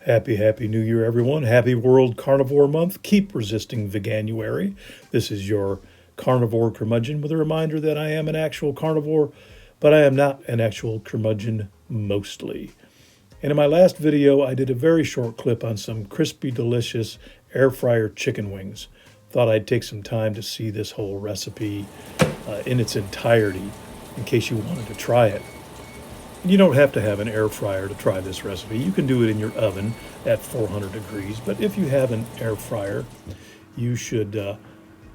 Happy New Year, everyone. Happy World Carnivore Month. Keep resisting veganuary. This is your carnivore curmudgeon with a reminder that I am an actual carnivore, but I am not an actual curmudgeon mostly. And in my last video, I did a very short clip on some crispy, delicious air fryer chicken wings. Thought I'd take some time to see this whole recipe in its entirety in case you wanted to try it. You don't have to have an air fryer to try this recipe. You can do it in your oven at 400 degrees, but if you have an air fryer, you should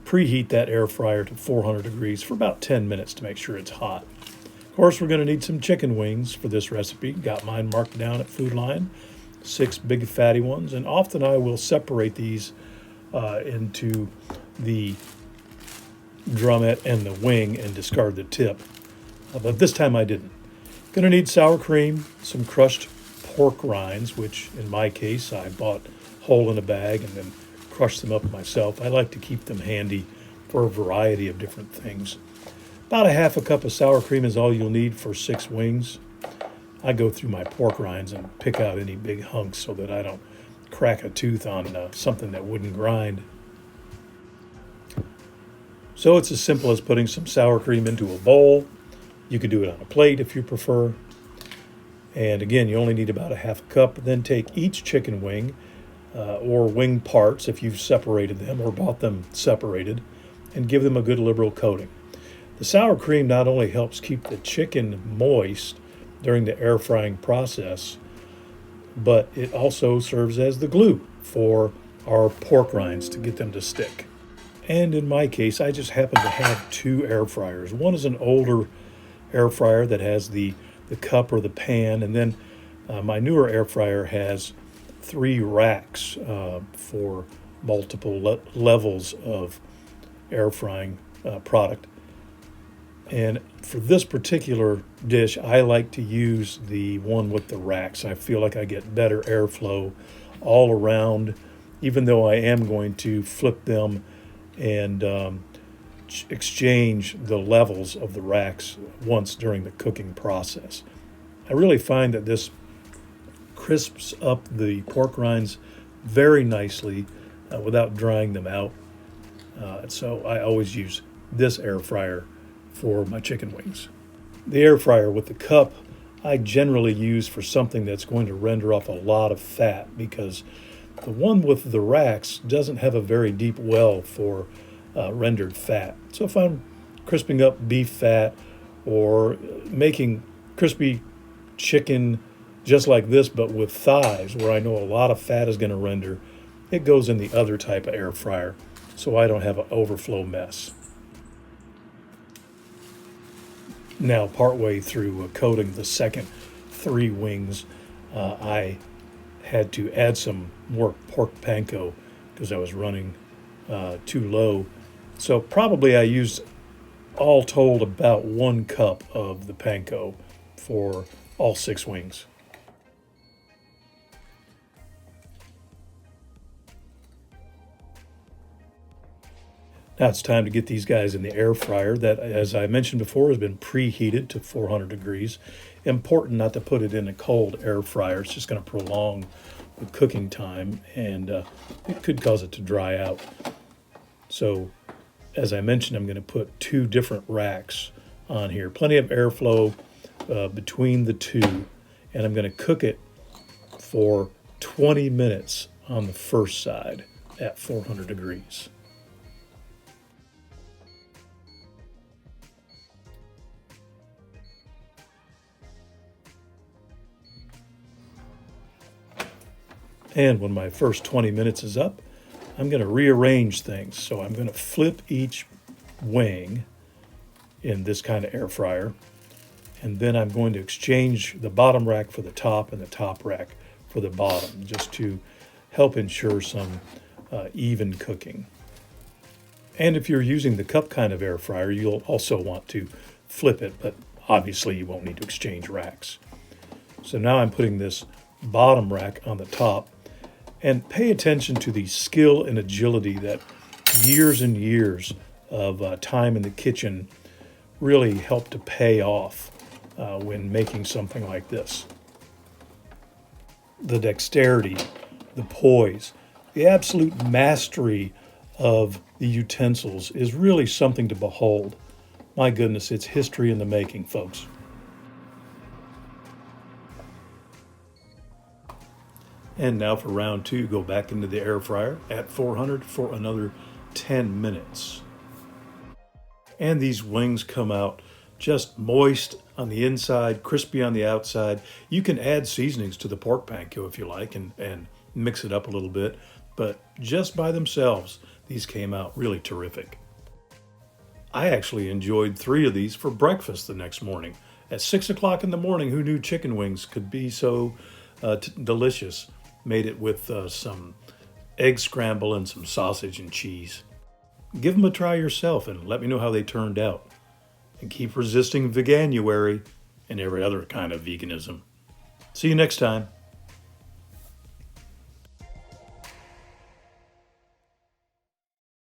preheat that air fryer to 400 degrees for about 10 minutes to make sure it's hot. Of course, we're going to need some chicken wings for this recipe. Got mine marked down at Food Lion, 6 big fatty ones, and often I will separate these into the drumette and the wing and discard the tip, but this time I didn't. Going to need sour cream, some crushed pork rinds, which in my case I bought whole in a bag and then crushed them up myself. I like to keep them handy for a variety of different things. About a half a cup of sour cream is all you'll need for 6 wings. I go through my pork rinds and pick out any big hunks so that I don't crack a tooth on something that wouldn't grind. So it's as simple as putting some sour cream into a bowl. You could do it on a plate if you prefer. And again, you only need about a half a cup. Then take each chicken wing or wing parts if you've separated them or bought them separated and give them a good liberal coating. The sour cream not only helps keep the chicken moist during the air frying process, but it also serves as the glue for our pork rinds to get them to stick. And in my case, I just happen to have 2 air fryers. One is an older air fryer that has the cup or the pan, and then my newer air fryer has 3 racks for multiple levels of air frying product. And for this particular dish, I like to use the one with the racks. I feel like I get better airflow all around, even though I am going to flip them and exchange the levels of the racks once during the cooking process. I really find that this crisps up the pork rinds very nicely without drying them out. So I always use this air fryer for my chicken wings. The air fryer with the cup I generally use for something that's going to render off a lot of fat, because the one with the racks doesn't have a very deep well for rendered fat. So if I'm crisping up beef fat or making crispy chicken just like this but with thighs where I know a lot of fat is going to render, it goes in the other type of air fryer so I don't have an overflow mess. Now, partway through coating the second 3 wings, I had to add some more pork panko because I was running too low. So probably I used, all told, about 1 cup of the panko for all 6 wings. Now it's time to get these guys in the air fryer that, as I mentioned before, has been preheated to 400 degrees. Important not to put it in a cold air fryer. It's just going to prolong the cooking time, and it could cause it to dry out. So, as I mentioned, I'm going to put 2 different racks on here. Plenty of airflow between the 2, and I'm going to cook it for 20 minutes on the first side at 400 degrees. And when my first 20 minutes is up, I'm going to rearrange things. So I'm going to flip each wing in this kind of air fryer, and then I'm going to exchange the bottom rack for the top and the top rack for the bottom, just to help ensure some even cooking. And if you're using the cup kind of air fryer, you'll also want to flip it, but obviously you won't need to exchange racks. So now I'm putting this bottom rack on the top. And pay attention to the skill and agility that years and years of time in the kitchen really help to pay off when making something like this. The dexterity, the poise, the absolute mastery of the utensils is really something to behold. My goodness, it's history in the making, folks. And now for round two, go back into the air fryer at 400 for another 10 minutes. And these wings come out just moist on the inside, crispy on the outside. You can add seasonings to the pork panko if you like and mix it up a little bit, but just by themselves, these came out really terrific. I actually enjoyed 3 of these for breakfast the next morning. At 6 o'clock in the morning, who knew chicken wings could be so delicious? Made it with some egg scramble and some sausage and cheese. Give them a try yourself and let me know how they turned out. And keep resisting veganuary and every other kind of veganism. See you next time.